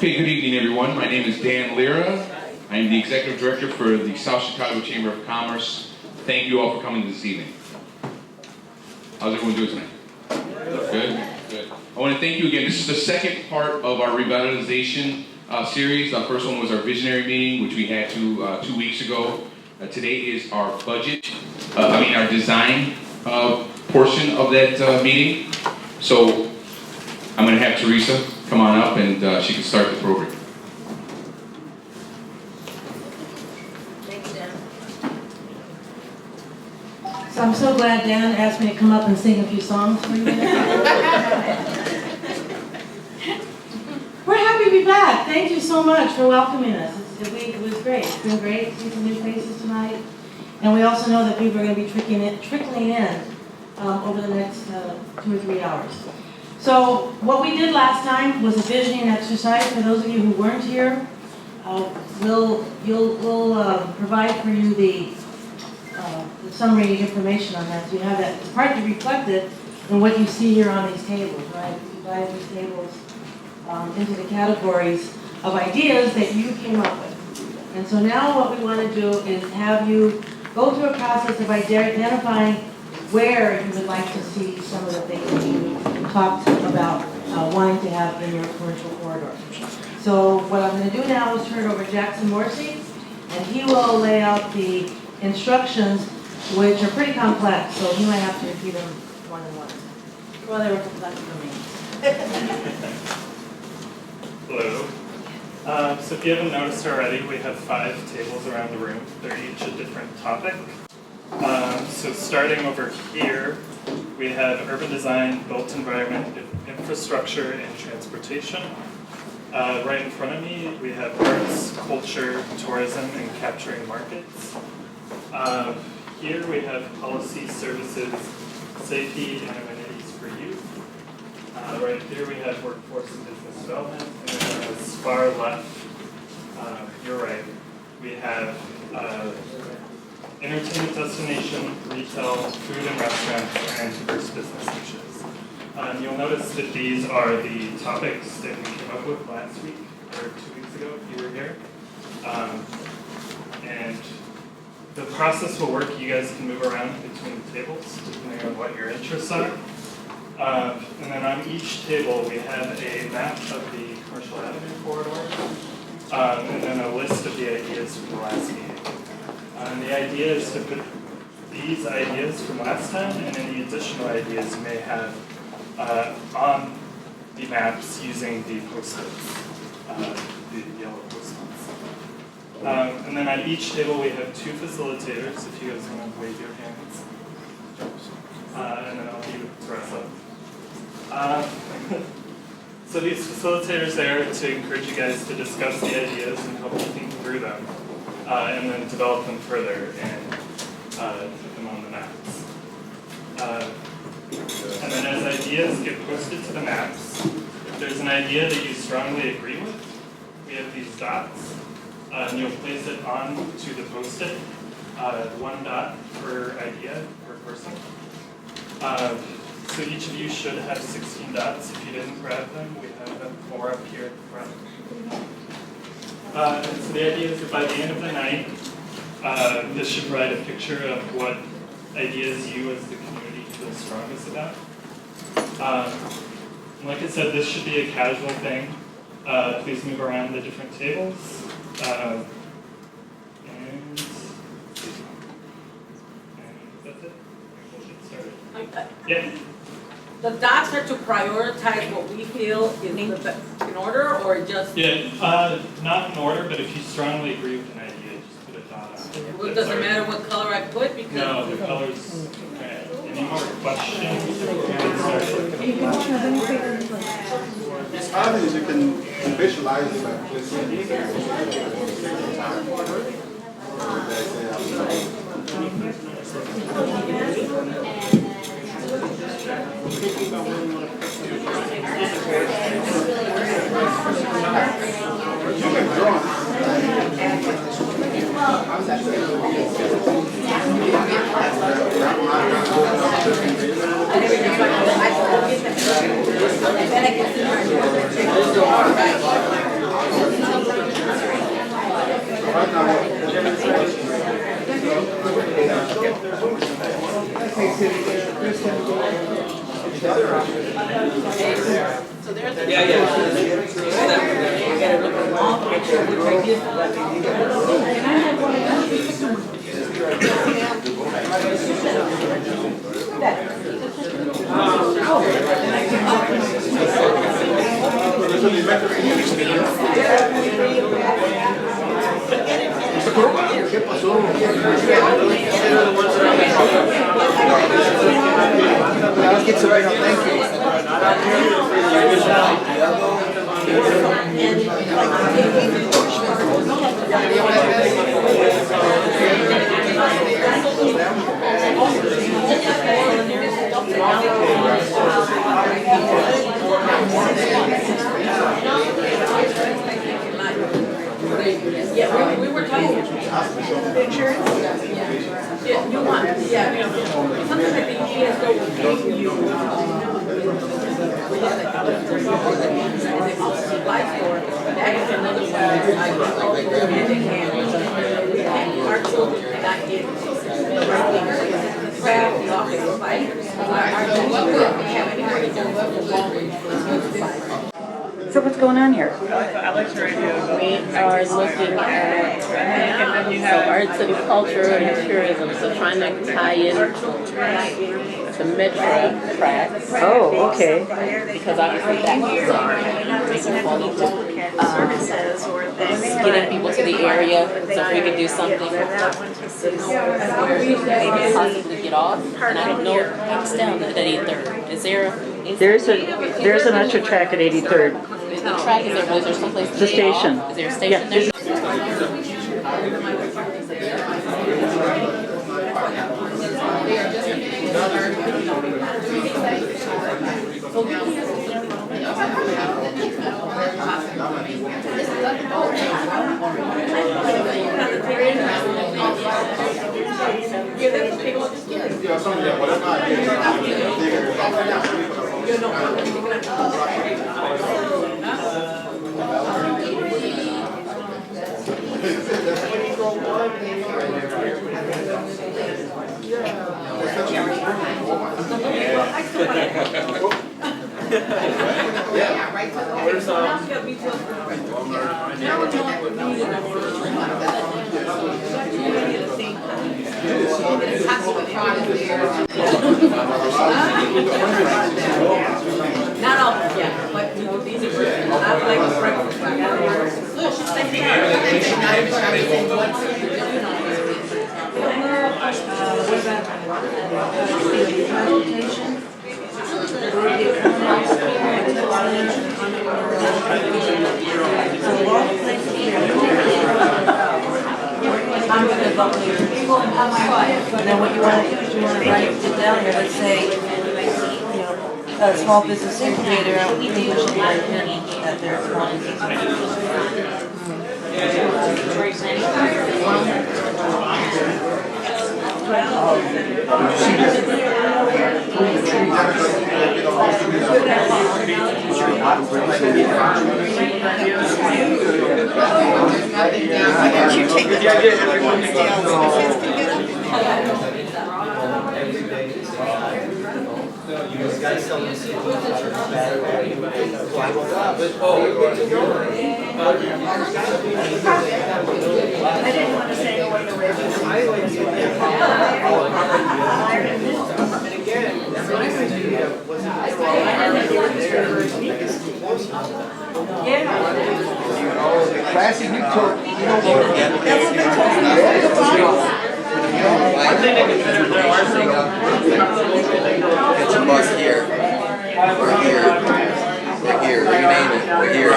Okay, good evening, everyone. My name is Dan Lira. I am the Executive Director for the South Chicago Chamber of Commerce. Thank you all for coming this evening. How's everyone doing tonight? Good? Good. I want to thank you again. This is the second part of our Revitalization series. The first one was our visionary meeting, which we had 2 weeks ago. Today is our budget, our design portion of that meeting. So I'm going to have Teresa come on up and she can start the program. Thank you, Dan. So I'm so glad Dan asked me to come up and sing a few songs for you. We're happy to be back. Thank you so much for welcoming us. It was great. It's been great to see some new faces tonight. And we also know that people are going to be trickling in over the next 2 or 3 hours. So what we did last time was a visioning exercise. For those of you who weren't here, we'll provide for you the summary information on that. So you have that. It's partly reflected in what you see here on these tables, right? You divide these tables into the categories of ideas that you came up with. And so now what we want to do is have you go through a process of identifying where you would like to see some of the things that you talked about wanting to have in your commercial corridor. So what I'm going to do now is turn it over to Jackson Morsey, and he will lay out the instructions, which are pretty complex, so he might have to repeat them one and one. Well, they were complex for me. Hello. So if you haven't noticed already, we have 5 tables around the room. They're each a different topic. So starting over here, we have urban design, built environment, infrastructure, and transportation. Right in front of me, we have arts, culture, tourism, and capturing markets. Here we have policy, services, safety, and amenities for youth. Right here we have workforce and business development. And then as far left, you're right, we have entertainment destination, retail, food and restaurants, and diverse business niches. You'll notice that these are the topics that we came up with last week, or 2 weeks ago if you were here. And the process will work. You guys can move around between the tables, depending on what your interests are. And then on each table, we have a map of the Commercial Avenue corridor, and then a list of the ideas from the last meeting. And the idea is to put these ideas from last time and any additional ideas you may have on the maps using the post-its, the yellow post-its. And then at each table we have 2 facilitators, if you guys want to wave your hands. And then I'll leave Teresa. So these facilitators there to encourage you guys to discuss the ideas and help you think through them. And then develop them further and put them on the maps. And then as ideas get posted to the maps, if there's an idea that you strongly agree with, we have these dots, and you'll place it onto the post-it, 1 dot per idea per person. So each of you should have 16 dots. If you didn't grab them, we have them more up here at the front. So the idea is that by the end of the night, this should provide a picture of what ideas you as the community feel strongest about. And like I said, this should be a casual thing. Please move around the different tables. And that's it. We'll get started. Yeah. The dots are to prioritize what we feel is in order, or just... Yeah, not in order, but if you strongly agree with an idea, just put a dot on it. Well, does it matter what color I put? Because no, the colors... Okay. Any more questions? It's hard as you can visualize it by placing Yeah, we were talking. Pictures? Yeah, you want, yeah. Sometimes I think GSO will give you, supply store, that is another one that's like, our children cannot get the right things. Craft, the office supplies. Our children don't have anywhere to go but the Walgreens for food supplies. So what's going on here? I like your idea. We are looking at arts and culture and tourism, so trying to tie in the metro tracks. Oh, okay. Because obviously that's Services or things. getting people to the area, so if we could do something, maybe possibly get off. And I don't know if it's down at 83rd. Is there There's an metro track at 83rd. the track? Is there someplace to The get off? station. Is there a station there? Not all, yeah, but these are, not like breakfast. I'm going to vote here. And then what you want to do is you want to write it down here, let's say, small business incubator, English and American, that they're small I didn't want to say no one Classic, you took, It's a bus here. We're here. We're here. You name it. We're here.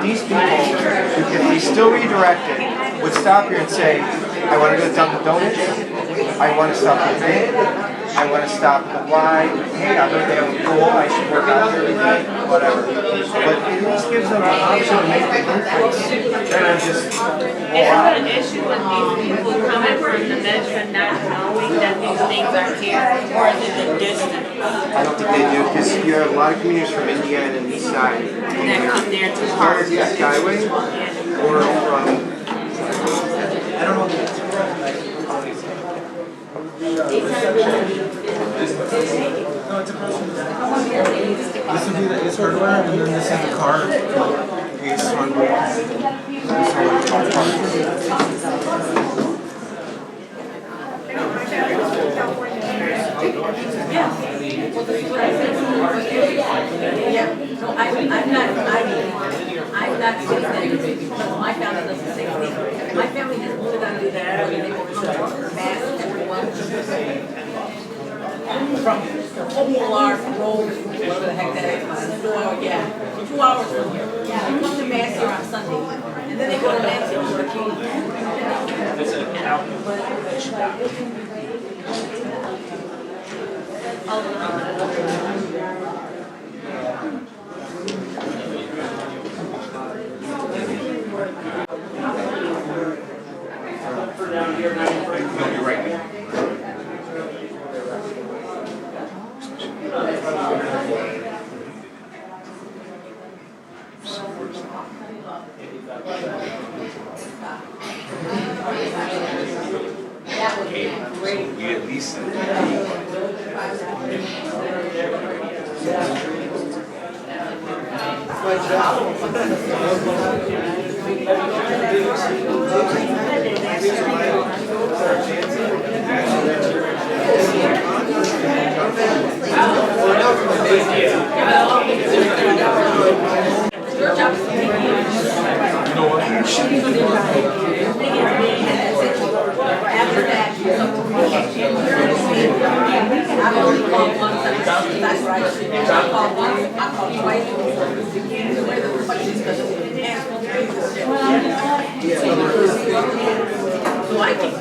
these people, if we still redirect it, would stop here and say, I want to go to Dunkin' Donuts, I want to stop at Big, I want to stop at the Y, hey, I heard they have a pool, I should work out there today, whatever. But at least gives them an option to make the increase, rather than just, Is there an issue with these people coming from the metro not knowing that these things are here, or is it the distance I don't think they do, because you have a lot of communities from Indiana and the East Side. that come there to park? Yeah, Skyway, or from, I don't know. This would be the Ace Hardware, and then this is the car. Ace Hardware. Yeah, so I'm not saying that because my family doesn't say anything. My family has moved out of there, and they go from Mass to Popular Road, whatever the heck that is. Oh, yeah, 2 hours from here. Yeah, they come to Mass here on Sunday, and then they go to Lansing for a No, you're right. We at least After that, I've only called once, that's right. I called once, I called twice. Where the fuck is this? So I think.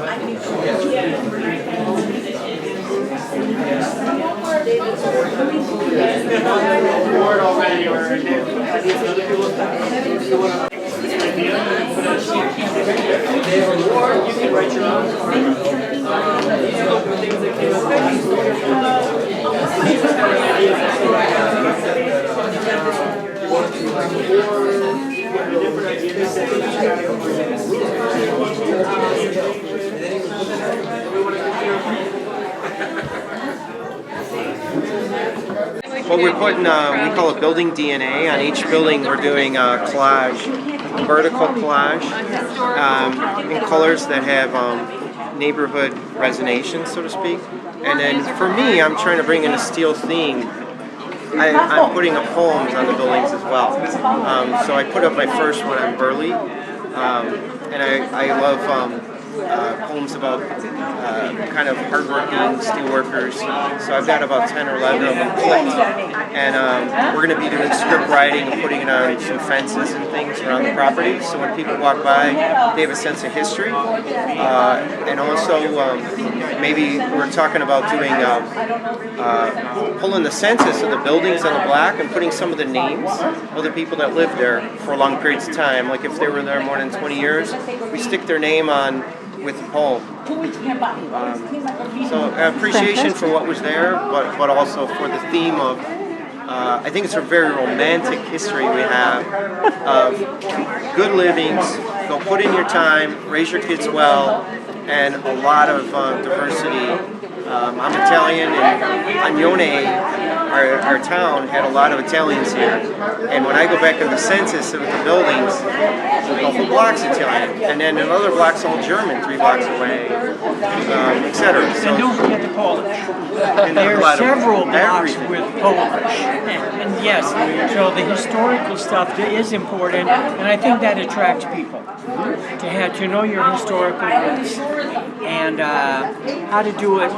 Or you can write your own. Well, we're putting, we call it building DNA. On each building we're doing a collage, a vertical collage, in colors that have neighborhood resonation, so to speak. And then for me, I'm trying to bring in a steel theme. I'm putting up poems on the buildings as well. So I put up my first one on Burley, and I love poems about kind of hardworking steelworkers. So I've got about 10 or 11 of them clipped. And we're going to be doing script writing and putting it on some fences and things around the property. So when people walk by, they have a sense of history. And also, maybe we're talking about doing, pulling the census of the buildings on the block and putting some of the names of the people that lived there for long periods of time. Like if they were there more than 20 years, we stick their name on with the poem. So appreciation for what was there, but also for the theme of, I think it's a very romantic history we have of good livings, go put in your time, raise your kids well, and a lot of diversity. I'm Italian, and Agnone, our town, had a lot of Italians here. And when I go back in the census of the buildings, a whole block's Italian. And then another block's all German, 3 blocks away, etc. So, And don't forget the Polish. and There a are lot of several blocks everything. with Polish. And yes, so the historical stuff is important, and I think that attracts people to know your historical roots and how to do it,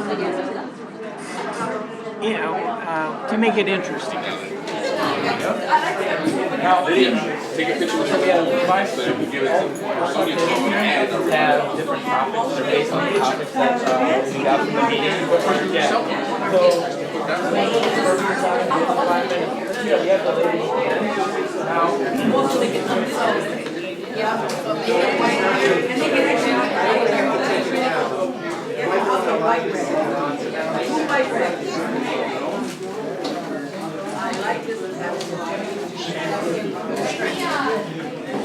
to make it interesting. Now, take a picture with somebody on the device, so you can give it to Sonia. Have different topics. They're based on the topics that we got from the meeting. Yeah. So, I like this.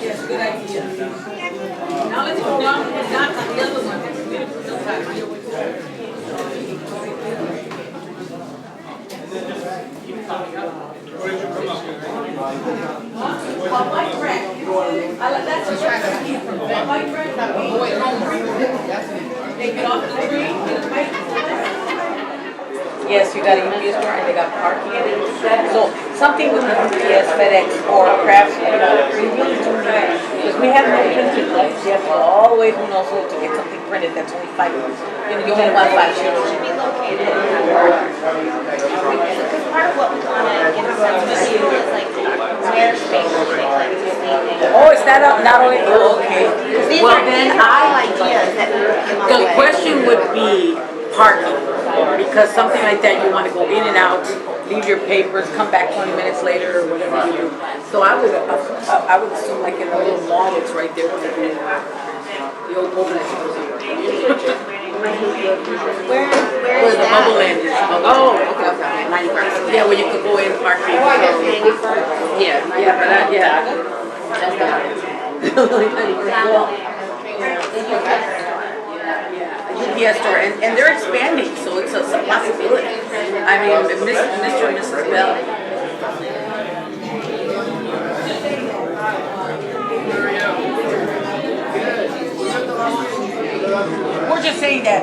Yes, good idea. Now let's go down to the other one. take it off the tree. Yes, you got a UPS store and they got parking in it. So something with the UPS, FedEx, or Crafts, we really do need, because we have no printed, right? You have to go all the way from Norfolk to get something printed that's only 5 years. You only want 5 years. Should be located. Because part of what we want to get a sense of too is like where space should they like to leave. Oh, it's not only, okay. These Well, are then all ideas that we came up the with. question would be parking, because something like that, you want to go in and out, leave your papers, come back 20 minutes later, or whatever you do. So I would assume like in the little mall that's right there, the old Boblet. Where Where is the that? bubble land is. Oh, okay. 91st. Yeah, where you could go in and park. Yeah, but yeah. UPS store, and they're expanding, so it's a possibility. I mean, Mr. and Mrs. Bell. We're just saying that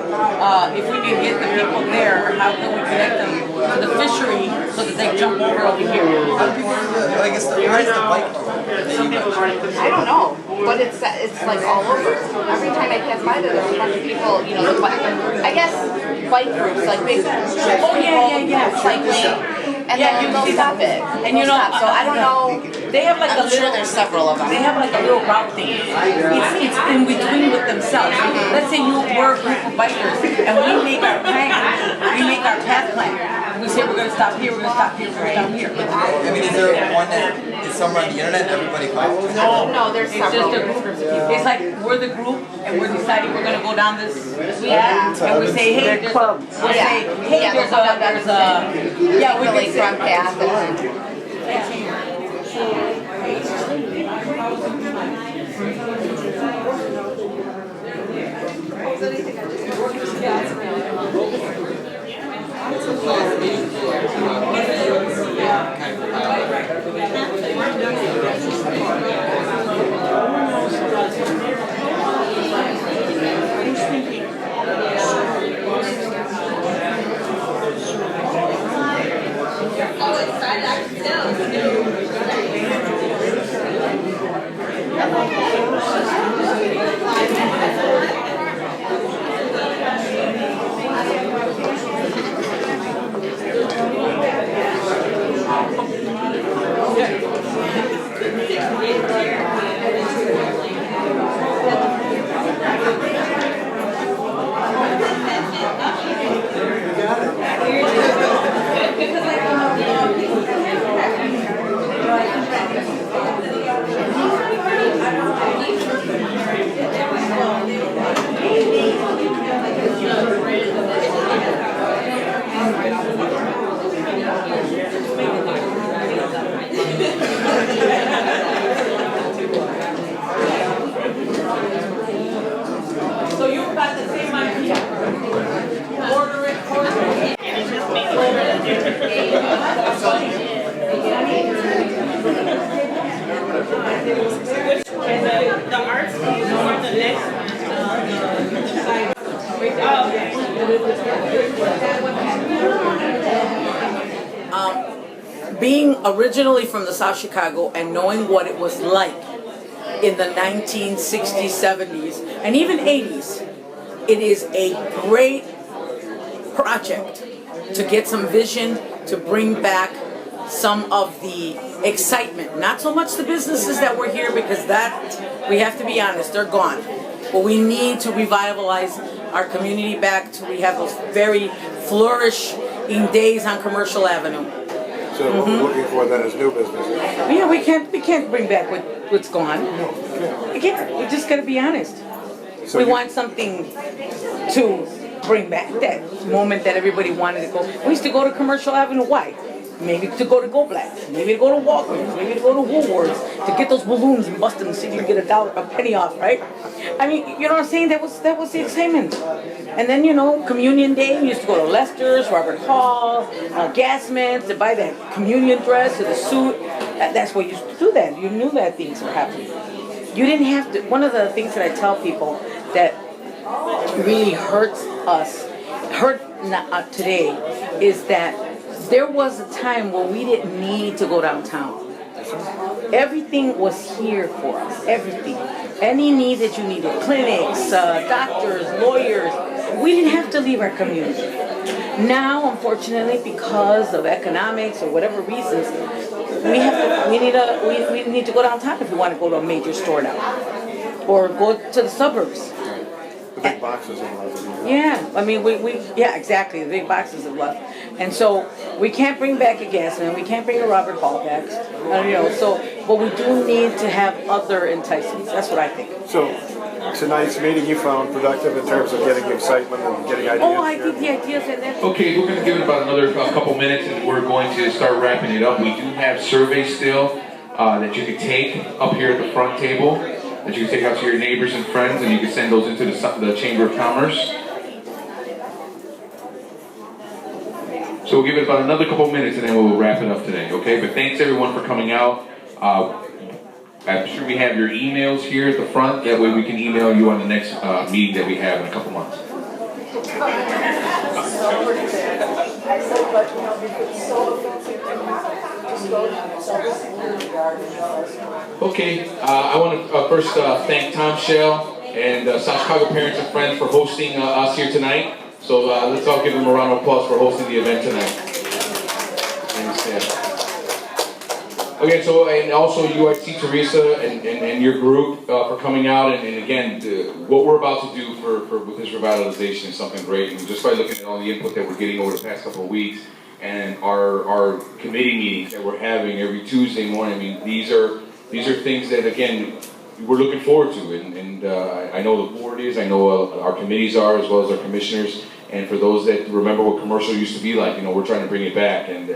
if we can get the people there, how can we connect them to the fishery so that they jump over here? I guess where is the bike I don't know, but it's like all over. Every time I pass by there, there's a bunch of people, you know, I guess bike groups, like big groups, cycling, and then they'll stop it. And you know, so I don't know. They have like I'm a sure little, there's several of them. they have like a little route thing. It's in between with themselves. Let's say we're a group of bikers and we make our plan, we make our path plan. We say we're gonna stop here, we're gonna stop here, we're gonna stop here. I mean, is there one that is somewhere on the internet everybody follows? No, there's It's several. just a group. It's like we're the group and we're deciding we're gonna go down this path and we say, hey, there's a, we'll say, hey, there's a, yeah, we The can say, lakefront path and so you got the same idea. Order it. And it just makes the arts piece or the next Being originally from the South Chicago and knowing what it was like in the 1960s, 70s, and even 80s, it is a great project to get some vision, to bring back some of the excitement. Not so much the businesses that were here, because that, we have to be honest, they're gone. But we need to revitalize our community back to we have those very flourishing days on Commercial Avenue. So what we're looking for then is new business. Yeah, we can't bring back what's gone. No, we can't. We can't. We just gotta be honest. So We you- want something to bring back that moment that everybody wanted to go. We used to go to Commercial Avenue. Why? Maybe to go to Go Black, maybe to go to Walgreens, maybe to go to Woolworths, to get those balloons and bust them and see if you can get a penny off, right? I mean, you know what I'm saying? That was the excitement. And then, you know, Communion Day, we used to go to Lester's, Robert Hall, Gasman's to buy that communion dress or the suit. That's what you used to do then. You knew that things were happening. You didn't have to, one of the things that I tell people that really hurts us, today, is that there was a time when we didn't need to go downtown. Everything was here for us, everything. Any need that you needed, clinics, doctors, lawyers, we didn't have to leave our community. Now, unfortunately, because of economics or whatever reasons, we need to go downtown if we want to go to a major store now, or go to the suburbs. The big boxes and all that. Yeah, I mean, yeah, exactly, the big boxes have left. And so, we can't bring back a Gasman, we can't bring a Robert Hall back, but we do need to have other enticements, that's what I think. So, tonight's meeting you found productive in terms of getting excitement and getting ideas? Oh, I think the ideas and that. Okay, we're going to give it about another couple minutes and we're going to start wrapping it up. We do have surveys still that you can take up here at the front table, that you can take out to your neighbors and friends, and you can send those into the Chamber of Commerce. So we'll give it about another couple minutes and then we'll wrap it up today, okay? But thanks everyone for coming out. I'm sure we have your emails here at the front. That way we can email you on the next meeting that we have in a couple months. Okay, I want to first thank Tom Shell and South Chicago Parents and Friends for hosting us here tonight. So let's all give them a round of applause for hosting the event tonight. Okay, so and also UIC Teresa and your group for coming out and again what we're about to do with this revitalization is something great, and just by looking at all the input that we're getting over the past couple of weeks and our committee meetings that we're having every Tuesday morning. I mean, these are things that again we're looking forward to, and I know the board is, I know our committees are, as well as our commissioners. And for those that remember what commercial used to be like, we're trying to bring it back, and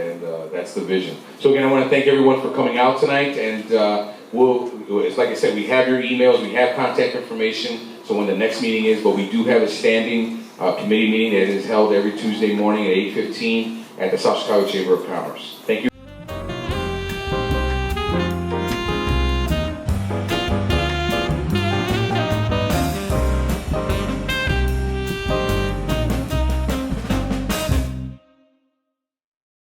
that's the vision. So again, I want to thank everyone for coming out tonight, and it's like I said, we have your emails, we have contact information, so when the next meeting is, but we do have a standing committee meeting that is held every Tuesday morning at 8:15 at the South Chicago Chamber of Commerce. Thank you.